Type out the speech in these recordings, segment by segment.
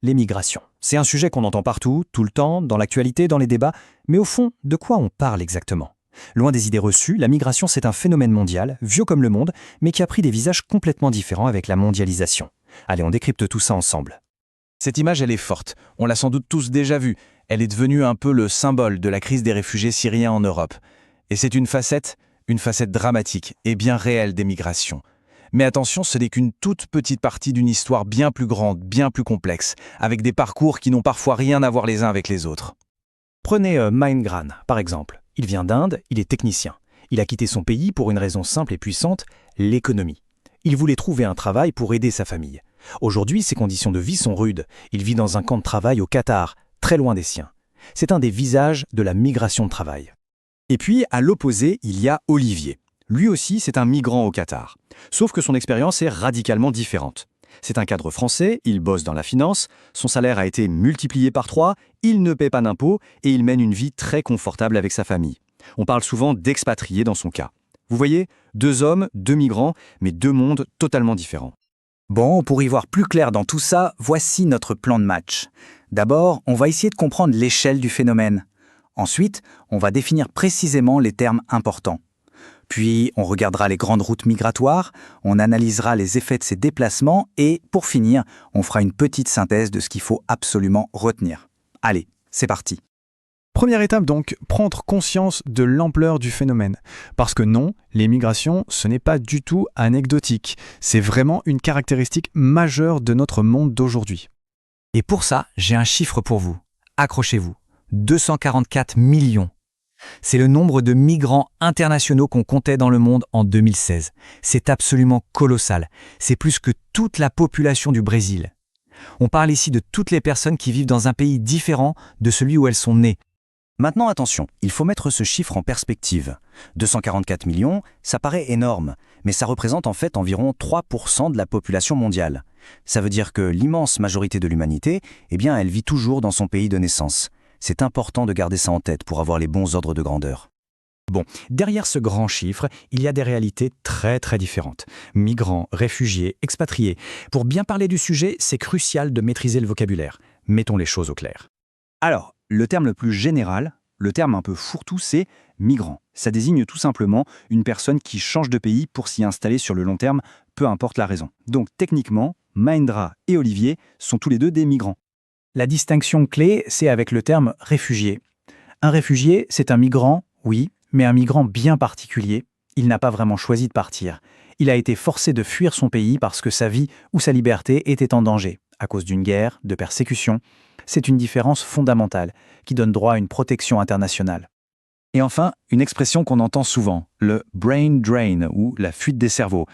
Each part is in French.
Les migrations. C'est un sujet qu'on entend partout, tout le temps, dans l'actualité, dans les débats, mais au fond, de quoi on parle exactement? Loin des idées reçues, la migration c'est un phénomène mondial, vieux comme le monde, mais qui a pris des visages complètement différents avec la mondialisation. Allez, on décrypte tout ça ensemble. Cette image, elle est forte. On l'a sans doute tous déjà vue. Elle est devenue un peu le symbole de la crise des réfugiés syriens en Europe. Et c'est une facette dramatique et bien réelle des migrations. Mais attention, ce n'est qu'une toute petite partie d'une histoire bien plus grande, bien plus complexe, avec des parcours qui n'ont parfois rien à voir les uns avec les autres. Prenez Mindgran, par exemple. Il vient d'Inde, il est technicien. Il a quitté son pays pour une raison simple et puissante, l'économie. Il voulait trouver un travail pour aider sa famille. Aujourd'hui, ses conditions de vie sont rudes. Il vit dans un camp de travail au Qatar, très loin des siens. C'est un des visages de la migration de travail. Et puis, à l'opposé, il y a Olivier. Lui aussi, c'est un migrant au Qatar. Sauf que son expérience est radicalement différente. C'est un cadre français, il bosse dans la finance, son salaire a été multiplié par 3, il ne paie pas d'impôts et il mène une vie très confortable avec sa famille. On parle souvent d'expatriés dans son cas. Vous voyez, 2 hommes, 2 migrants, mais 2 mondes totalement différents. Bon, pour y voir plus clair dans tout ça, voici notre plan de match. D'abord, on va essayer de comprendre l'échelle du phénomène. Ensuite, on va définir précisément les termes importants. Puis, on regardera les grandes routes migratoires, on analysera les effets de ces déplacements et, pour finir, on fera une petite synthèse de ce qu'il faut absolument retenir. Allez, c'est parti. Première étape donc, prendre conscience de l'ampleur du phénomène. Parce que non, les migrations, ce n'est pas du tout anecdotique. C'est vraiment une caractéristique majeure de notre monde d'aujourd'hui. Et pour ça, j'ai un chiffre pour vous. Accrochez-vous. 244 millions. C'est le nombre de migrants internationaux qu'on comptait dans le monde en 2016. C'est absolument colossal. C'est plus que toute la population du Brésil. On parle ici de toutes les personnes qui vivent dans un pays différent de celui où elles sont nées. Maintenant, attention, il faut mettre ce chiffre en perspective. 244 millions, ça paraît énorme, mais ça représente en fait environ 3% de la population mondiale. Ça veut dire que l'immense majorité de l'humanité, elle vit toujours dans son pays de naissance. C'est important de garder ça en tête pour avoir les bons ordres de grandeur. Bon, derrière ce grand chiffre, il y a des réalités très très différentes. Migrants, réfugiés, expatriés. Pour bien parler du sujet, c'est crucial de maîtriser le vocabulaire. Mettons les choses au clair. Alors, le terme le plus général, le terme un peu fourre-tout, c'est migrant. Ça désigne tout simplement une personne qui change de pays pour s'y installer sur le long terme, peu importe la raison. Donc techniquement, Mahindra et Olivier sont tous les deux des migrants. La distinction clé, c'est avec le terme réfugié. Un réfugié, c'est un migrant, oui, mais un migrant bien particulier. Il n'a pas vraiment choisi de partir. Il a été forcé de fuir son pays parce que sa vie ou sa liberté était en danger, à cause d'une guerre, de persécutions. C'est une différence fondamentale qui donne droit à une protection internationale. Et enfin, une expression qu'on entend souvent, le brain drain ou la fuite des cerveaux.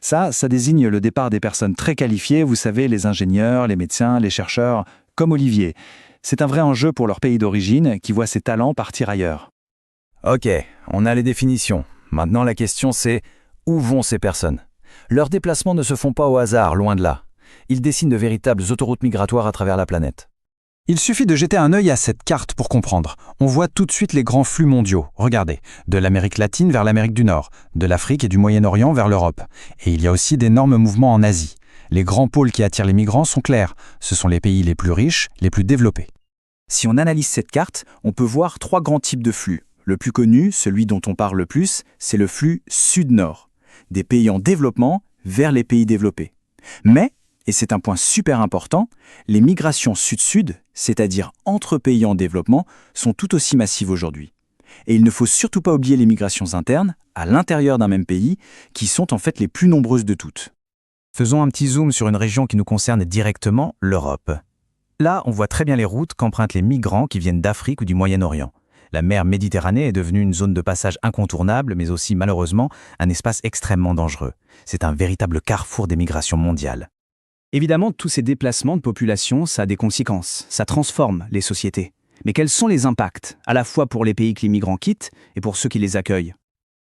Ça désigne le départ des personnes très qualifiées, vous savez, les ingénieurs, les médecins, les chercheurs, comme Olivier. C'est un vrai enjeu pour leur pays d'origine qui voit ses talents partir ailleurs. Ok, on a les définitions. Maintenant la question c'est, où vont ces personnes? Leurs déplacements ne se font pas au hasard, loin de là. Ils dessinent de véritables autoroutes migratoires à travers la planète. Il suffit de jeter un œil à cette carte pour comprendre. On voit tout de suite les grands flux mondiaux. Regardez, de l'Amérique latine vers l'Amérique du Nord, de l'Afrique et du Moyen-Orient vers l'Europe. Et il y a aussi d'énormes mouvements en Asie. Les grands pôles qui attirent les migrants sont clairs. Ce sont les pays les plus riches, les plus développés. Si on analyse cette carte, on peut voir 3 grands types de flux. Le plus connu, celui dont on parle le plus, c'est le flux sud-nord, des pays en développement vers les pays développés. Mais, et c'est un point super important, les migrations sud-sud, c'est-à-dire entre pays en développement, sont tout aussi massives aujourd'hui. Et il ne faut surtout pas oublier les migrations internes, à l'intérieur d'un même pays, qui sont en fait les plus nombreuses de toutes. Faisons un petit zoom sur une région qui nous concerne directement, l'Europe. Là, on voit très bien les routes qu'empruntent les migrants qui viennent d'Afrique ou du Moyen-Orient. La mer Méditerranée est devenue une zone de passage incontournable, mais aussi, malheureusement, un espace extrêmement dangereux. C'est un véritable carrefour des migrations mondiales. Évidemment, tous ces déplacements de population, ça a des conséquences, ça transforme les sociétés. Mais quels sont les impacts, à la fois pour les pays que les migrants quittent et pour ceux qui les accueillent?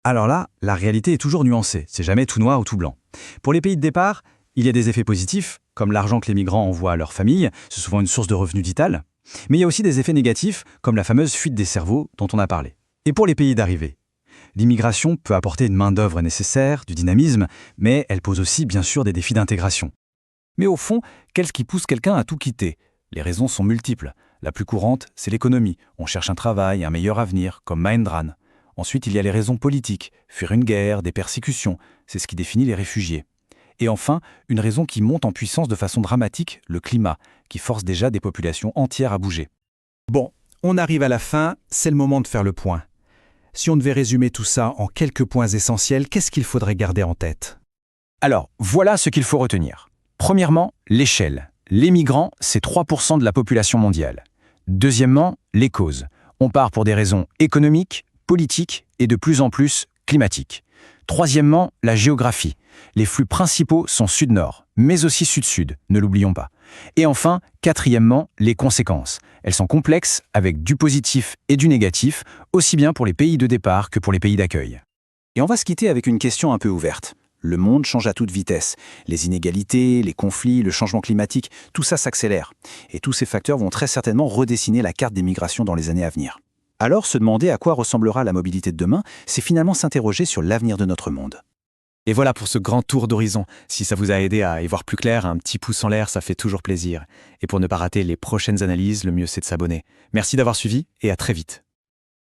Alors là, la réalité est toujours nuancée, c'est jamais tout noir ou tout blanc. Pour les pays de départ, il y a des effets positifs, comme l'argent que les migrants envoient à leur famille, c'est souvent une source de revenus vitale. Mais il y a aussi des effets négatifs, comme la fameuse fuite des cerveaux dont on a parlé. Et pour les pays d'arrivée, l'immigration peut apporter une main-d'œuvre nécessaire, du dynamisme, mais elle pose aussi bien sûr des défis d'intégration. Mais au fond, qu'est-ce qui pousse quelqu'un à tout quitter? Les raisons sont multiples. La plus courante, c'est l'économie. On cherche un travail, un meilleur avenir, comme Mahendran. Ensuite, il y a les raisons politiques. Fuir une guerre, des persécutions, c'est ce qui définit les réfugiés. Et enfin, une raison qui monte en puissance de façon dramatique, le climat, qui force déjà des populations entières à bouger. Bon, on arrive à la fin, c'est le moment de faire le point. Si on devait résumer tout ça en quelques points essentiels, qu'est-ce qu'il faudrait garder en tête? Alors, voilà ce qu'il faut retenir. Premièrement, l'échelle. Les migrants, c'est 3% de la population mondiale. Deuxièmement, les causes. On part pour des raisons économiques, politiques et de plus en plus climatiques. Troisièmement, la géographie. Les flux principaux sont sud-nord, mais aussi sud-sud, ne l'oublions pas. Et enfin, quatrièmement, les conséquences. Elles sont complexes, avec du positif et du négatif, aussi bien pour les pays de départ que pour les pays d'accueil. Et on va se quitter avec une question un peu ouverte. Le monde change à toute vitesse. Les inégalités, les conflits, le changement climatique, tout ça s'accélère. Et tous ces facteurs vont très certainement redessiner la carte des migrations dans les années à venir. Alors, se demander à quoi ressemblera la mobilité de demain, c'est finalement s'interroger sur l'avenir de notre monde. Et voilà pour ce grand tour d'horizon. Si ça vous a aidé à y voir plus clair, un petit pouce en l'air, ça fait toujours plaisir. Et pour ne pas rater les prochaines analyses, le mieux c'est de s'abonner. Merci d'avoir suivi et à très vite.